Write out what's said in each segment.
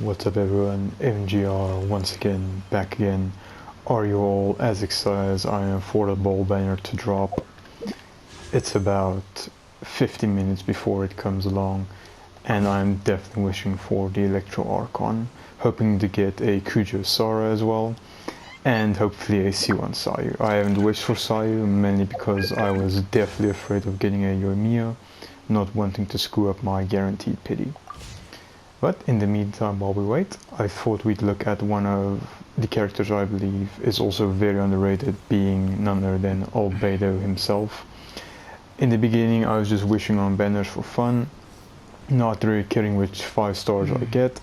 What's up everyone, MGR once again, back again. Are you all as excited as I am for the Baal banner to drop? It's about 15 minutes before it comes along, and I'm definitely wishing for the Electro Archon, hoping to get a Kujo Sara as well, and hopefully a C1 Sayu. I haven't wished for Sayu, mainly because I was definitely afraid of getting a Yoimiya, not wanting to screw up my guaranteed pity. But in the meantime, while we wait, I thought we'd look at one of the characters I believe is also very underrated, being none other than Albedo himself. In the beginning, I was just wishing on banners for fun, not really caring which 5 stars I get,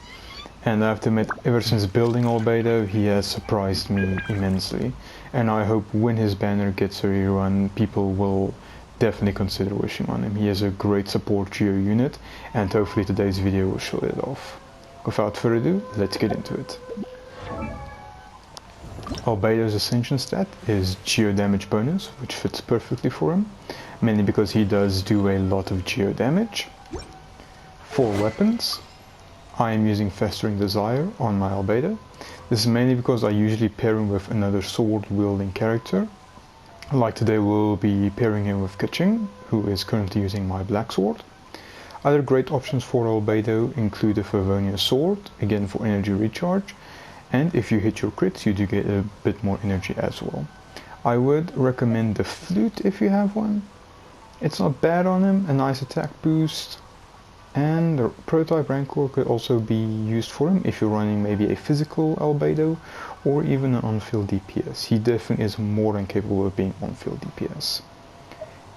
and I have to admit, ever since building Albedo, he has surprised me immensely, and I hope when his banner gets a rerun, people will definitely consider wishing on him. He has a great support geo unit, and hopefully today's video will show it off. Without further ado, let's get into it. Albedo's Ascension stat is geo damage bonus, which fits perfectly for him, mainly because he does do a lot of geo damage. For weapons, I am using Festering Desire on my Albedo. This is mainly because I usually pair him with another sword wielding character. Like today, we'll be pairing him with Kaching, who is currently using my black sword. Other great options for Albedo include the Favonius sword, again for energy recharge, and if you hit your crits you do get a bit more energy as well. I would recommend the flute if you have one. It's not bad on him, a nice attack boost, and the prototype Rancor could also be used for him if you're running maybe a physical Albedo or even an on-field DPS. He definitely is more than capable of being on-field DPS.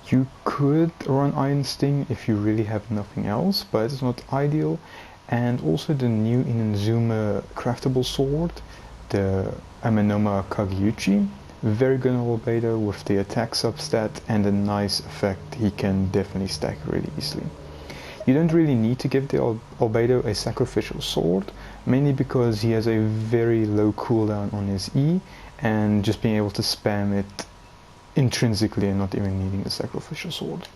You could run Iron Sting if you really have nothing else, but it's not ideal. And also the new Inazuma craftable sword, the Amenoma Kagyuchi, very good on Albedo with the attack substat and a nice effect. He can definitely stack really easily. You don't really need to give the Albedo a sacrificial sword, mainly because he has a very low cooldown on his E, and just being able to spam it intrinsically and not even needing the sacrificial sword.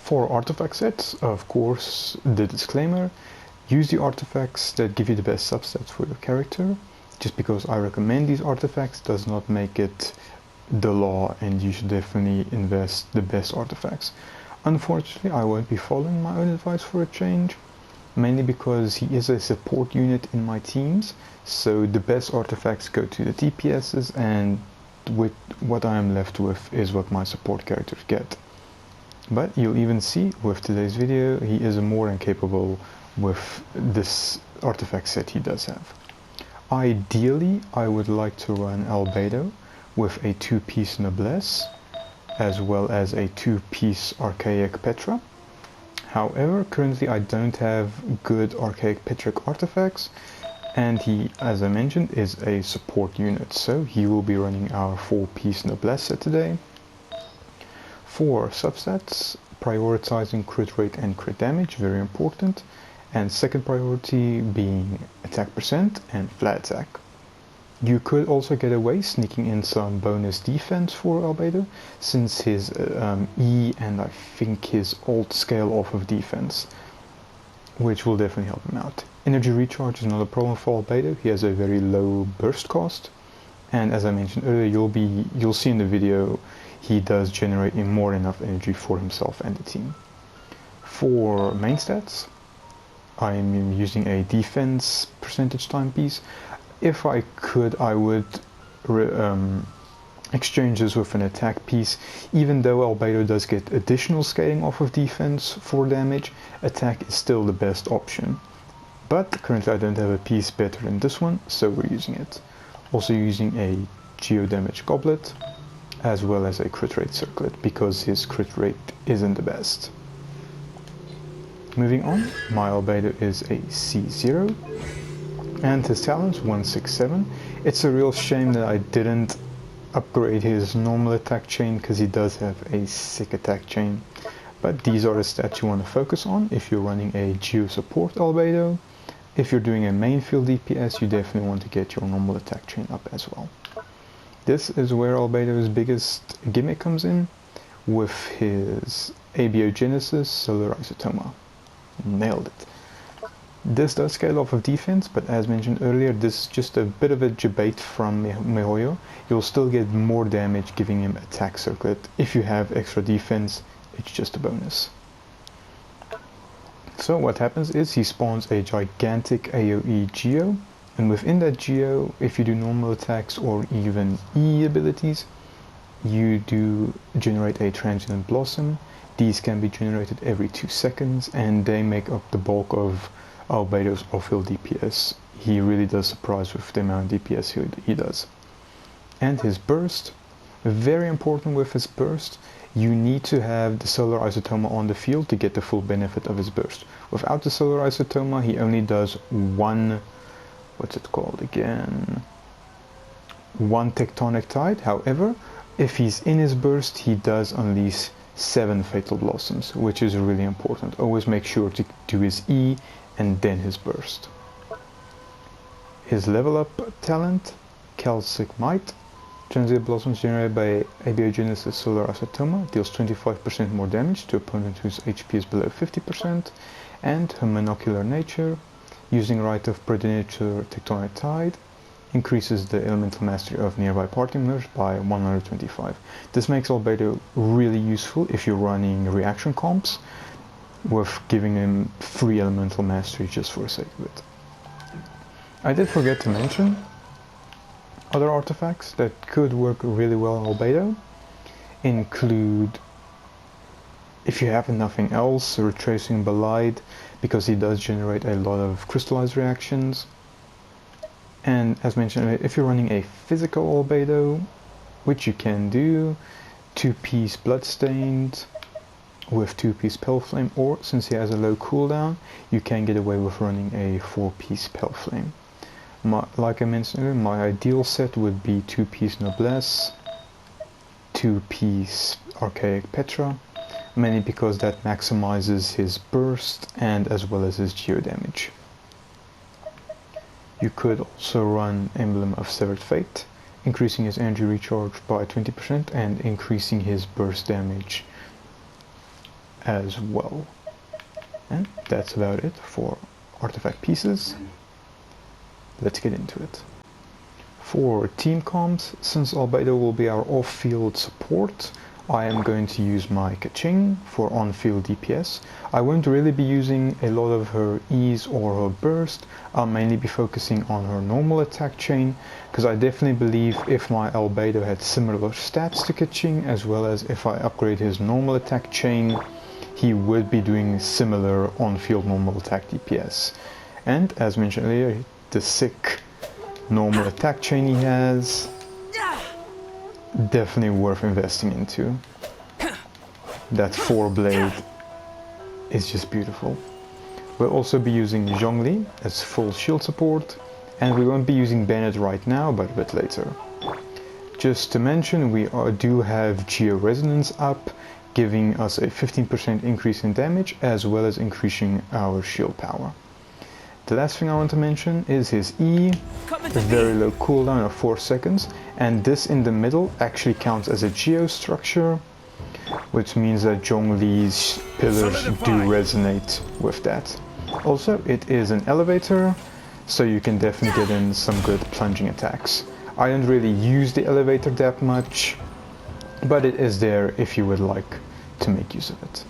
For artifact sets, of course, the disclaimer, use the artifacts that give you the best substats for your character. Just because I recommend these artifacts does not make it the law, and you should definitely invest the best artifacts. Unfortunately, I won't be following my own advice for a change, mainly because he is a support unit in my teams, so the best artifacts go to the DPSs, and with what I am left with is what my support characters get. But you'll even see with today's video, he is more than capable with this artifact set he does have. Ideally, I would like to run Albedo with a 2-piece Noblesse, as well as a 2-piece Archaic Petra. However, currently I don't have good Archaic Petric artifacts, and he, as I mentioned, is a support unit, so he will be running our 4-piece Noblesse set today. For substats, prioritizing crit rate and crit damage, very important, and second priority being attack percent and flat attack. You could also get away sneaking in some bonus defense for Albedo, since his E and I think his alt scale off of defense, which will definitely help him out. Energy recharge is not a problem for Albedo. He has a very low burst cost, and as I mentioned earlier, you'll see in the video he does generate more than enough energy for himself and the team. For main stats, I'm using a defense percentage timepiece. If I could, I would exchange this with an attack piece. Even though Albedo does get additional scaling off of defense for damage, attack is still the best option. But currently I don't have a piece better than this one, so we're using it. Also using a geo damage goblet, as well as a crit rate circlet, because his crit rate isn't the best. Moving on, my Albedo is a C0. And his talent's 167. It's a real shame that I didn't upgrade his normal attack chain, because he does have a sick attack chain. But these are the stats you want to focus on if you're running a geo support Albedo. If you're doing a main field DPS, you definitely want to get your normal attack chain up as well. This is where Albedo's biggest gimmick comes in, with his Abiogenesis Solar Isotoma. Nailed it. This does scale off of defense, but as mentioned earlier, this is just a bit of a debate from Mihoyo. You'll still get more damage giving him attack circlet. If you have extra defense, it's just a bonus. So what happens is he spawns a gigantic AoE Geo, and within that Geo, if you do normal attacks or even E abilities, you do generate a transient blossom. These can be generated every 2 seconds, and they make up the bulk of Albedo's off-field DPS. He really does surprise with the amount of DPS he does. And his burst, very important with his burst, you need to have the Solar Isotoma on the field to get the full benefit of his burst. Without the Solar Isotoma, he only does one, what's it called again? One Tectonic Tide. However, if he's in his burst, he does unleash 7 Fatal Blossoms, which is really important. Always make sure to do his E and then his burst. His level up talent, Calcic Might. Transient Blossoms generated by Abiogenesis Solar Isotoma deals 25% more damage to opponent whose HP is below 50%, and her Monocular Nature, using Rite of Progeniture Tectonic Tide, increases the elemental mastery of nearby party members by 125. This makes Albedo really useful if you're running reaction comps, with giving him free elemental mastery just for the sake of it. I did forget to mention other artifacts that could work really well on Albedo include, if you have nothing else, Retracing Belied, because he does generate a lot of crystallized reactions. And as mentioned, if you're running a physical Albedo, which you can do, 2-piece Bloodstained with 2-piece Pale Flame, or since he has a low cooldown, you can get away with running a 4-piece Pale Flame. Like I mentioned earlier, my ideal set would be 2-piece Noblesse, 2-piece Archaic Petra, mainly because that maximizes his burst and as well as his geo damage. You could also run Emblem of Severed Fate, increasing his energy recharge by 20% and increasing his burst damage as well. And that's about it for artifact pieces. Let's get into it. For team comps, since Albedo will be our off-field support, I am going to use my Kaching for on-field DPS. I won't really be using a lot of her E's or her burst. I'll mainly be focusing on her normal attack chain, because I definitely believe if my Albedo had similar stats to Kaching, as well as if I upgrade his normal attack chain, he would be doing similar on-field normal attack DPS. And as mentioned earlier, the sick normal attack chain he has, definitely worth investing into. That 4-blade is just beautiful. We'll also be using Zhongli as full shield support, and we won't be using Bennett right now, but a bit later. Just to mention, we do have Geo Resonance up, giving us a 15% increase in damage, as well as increasing our shield power. The last thing I want to mention is his E, a very low cooldown of 4 seconds, and this in the middle actually counts as a geo structure, which means that Zhongli's pillars do resonate with that. Also, it is an elevator, so you can definitely get in some good plunging attacks. I don't really use the elevator that much, but it is there if you would like to make use of it.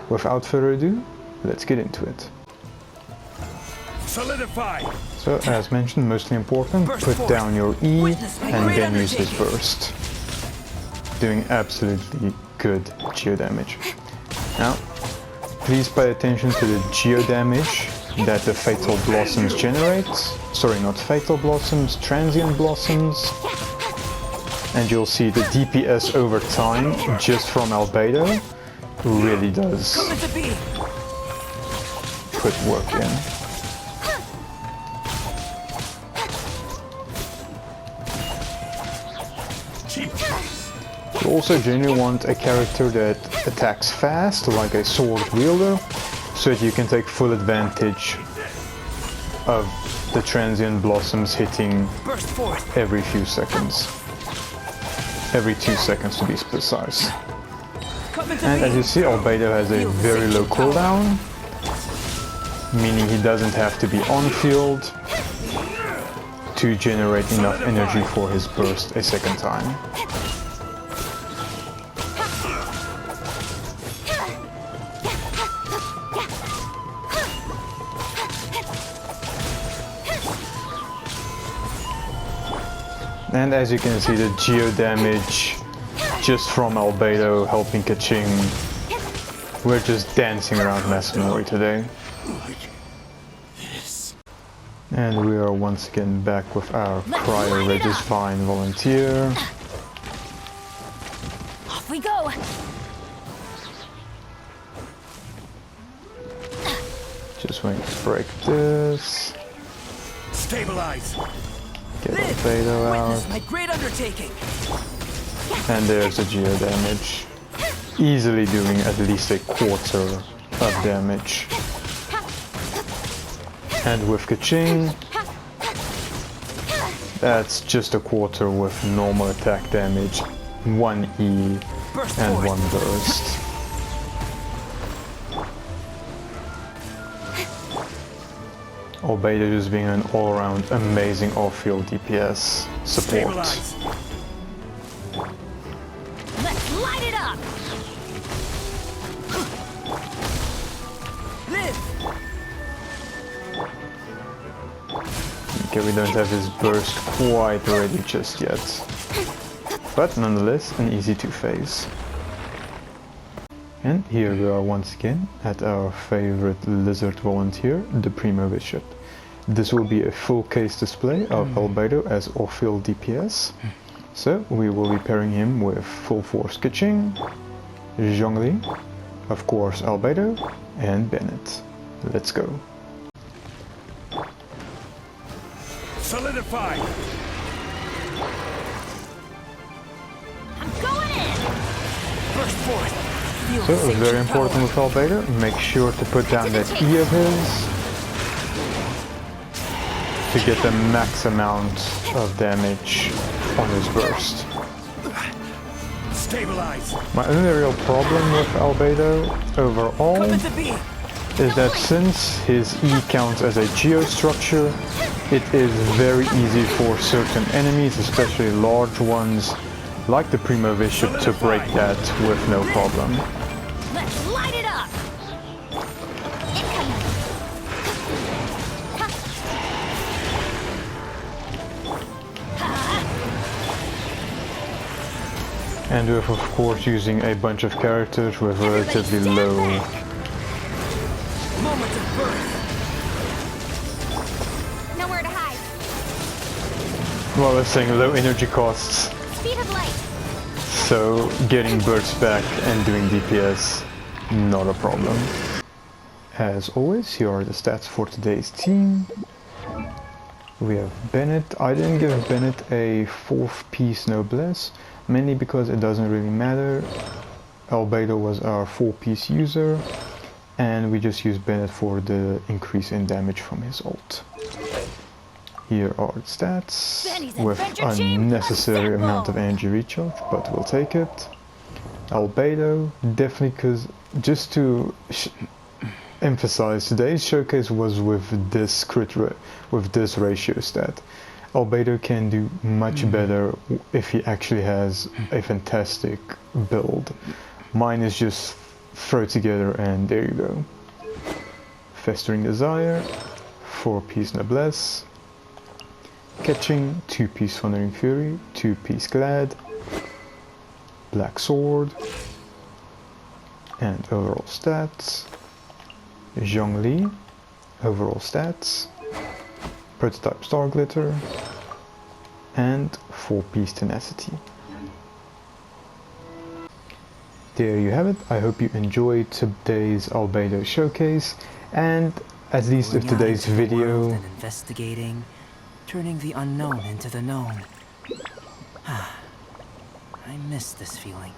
Without further ado, let's get into it. Solidify. So, as mentioned, mostly important, put down your E and then use his burst. Doing absolutely good geo damage. Now, please pay attention to the geo damage that the Fatal Blossoms generate. Sorry, not Fatal Blossoms, Transient Blossoms. And you'll see the DPS over time, just from Albedo, really does put work in. You also generally want a character that attacks fast, like a sword wielder, so that you can take full advantage of the transient blossoms hitting every few seconds. Every 2 seconds to be precise. And as you see, Albedo has a very low cooldown, meaning he doesn't have to be on field to generate enough energy for his burst a second time. And as you can see, the geo damage just from Albedo helping Kaching. We're just dancing around Masonry today. And we are once again back with our Prior Regis Vine volunteer. Off we go. Just waiting to break this. Stabilize. Get Albedo Witness out. my great undertaking. And there's the geo damage. Easily doing at least a quarter of damage. And with Kaching, that's just a quarter with normal attack damage, 1 E and 1 burst. Albedo just being an all-around amazing off-field DPS support. Stabilize. Let's light it up. Live. Okay, we don't have his burst quite ready just yet. But nonetheless, an easy 2-phase. And here we are once again at our favorite lizard volunteer, the Primo Bishop. This will be a full case display of Albedo as off-field DPS. So we will be pairing him with full force Kaching, Zhongli, of course Albedo, and Bennett. Let's go. Solidify. I'm going in. Burst forth. So very important with Albedo, make sure to put down that E of his to get the max amount of damage on his burst. Stabilize. My only real problem with Albedo overall Come into being. is that since his E counts as a geostructure, it is very easy for certain enemies, especially large ones, like the Primo Bishop, to break that with no problem. Let's light it up. Incoming. And with, of course, using a bunch of characters with relatively low. Moment of birth. Nowhere to hide. Well, let's saying low energy costs, Speed of light. so getting bursts back and doing DPS, not a problem. As always, here are the stats for today's team. We have Bennett. I didn't give Bennett a 4th piece noblesse, mainly because it doesn't really matter. Albedo was our 4-piece user, and we just used Bennett for the increase in damage from his ult. Here are the stats, with unnecessary amount of energy recharge, but we'll take it. Albedo, definitely, because just to emphasize, today's showcase was with this with this ratio stat. Albedo can do much better if he actually has a fantastic build. Mine is just throw together and there you go. Festering Desire, 4-piece Noblesse. Catching, 2-piece Thundering Fury, 2-piece Glad. Black Sword. And overall stats. Zhongli, overall stats. Prototype Star Glitter. And 4-piece Tenacity. There you have it. I hope you enjoyed today's Albedo showcase, and at least if today's video investigating, turning the unknown into the known. I miss this feeling.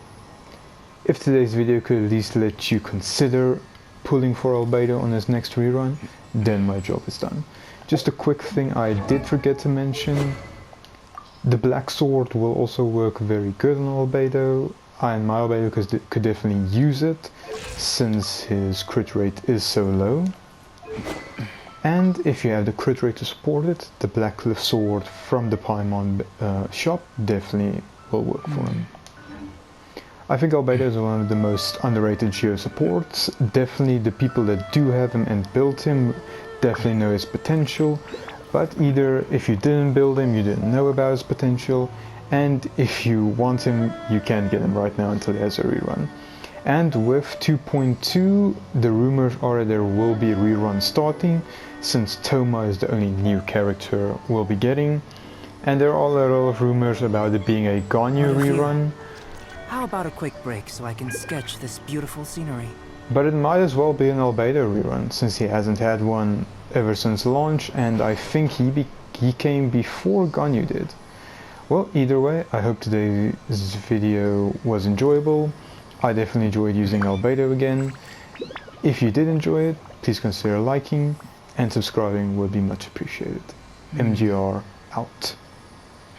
if today's video could at least let you consider pulling for Albedo on his next rerun, then my job is done. Just a quick thing I did forget to mention. The Black Sword will also work very good on Albedo. And my Albedo could definitely use it, since his crit rate is so low. And if you have the crit rate to support it, the Blackcliff sword from the Paimon shop definitely will work for him. I think Albedo is one of the most underrated Geo supports. Definitely the people that do have him and built him definitely know his potential, but either if you didn't build him, you didn't know about his potential, and if you want him, you can't get him right now until he has a rerun. And with 2.2, the rumors are that there will be a rerun starting, since Toma is the only new character we'll be getting, and there are a lot of rumors about it being a Ganyu rerun. How about a quick break so I can sketch this beautiful scenery? But it might as well be an Albedo rerun, since he hasn't had one ever since launch, and I think he came before Ganyu did. Well, either way, I hope today's video was enjoyable. I definitely enjoyed using Albedo again. If you did enjoy it, please consider liking and subscribing would be much appreciated. MGR out.